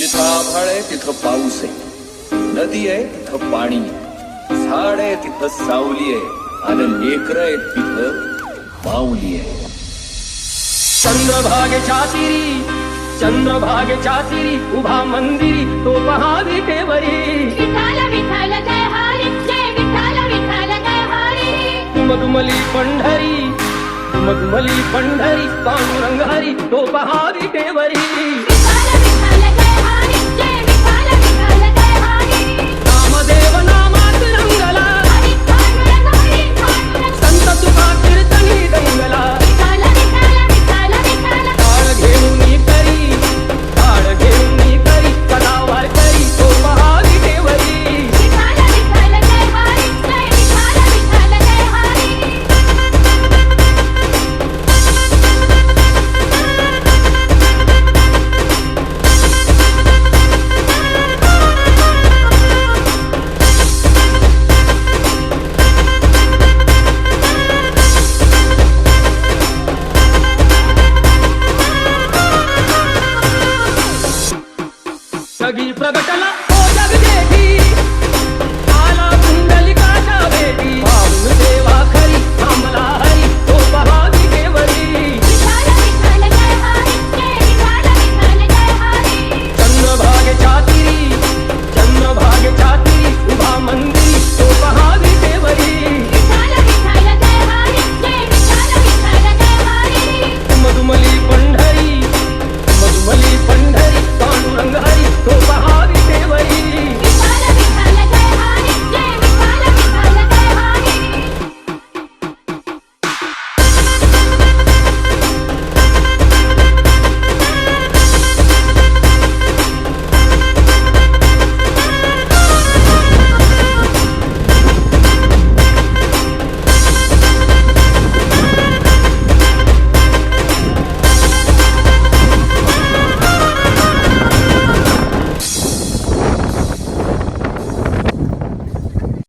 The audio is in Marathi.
जिथं आभाळ आहे तिथं पाऊस आहे, नदी आहे तिथं पाणी आहे, झाड आहे तिथं सावली आहे आणि लेकर आहे तिथं माऊली आहे. चंद्रभागेच्या तिरी, चंद्रभागेच्या तिरी उभा मंदिरी तो पहा विटेवरी. विठाल विठाल जय हरी, जय विठाल विठाल जय हरी. मधुमली पंढरी, मधुमली पंढरी पांडुरंग हरी तो पहा विटेवरी.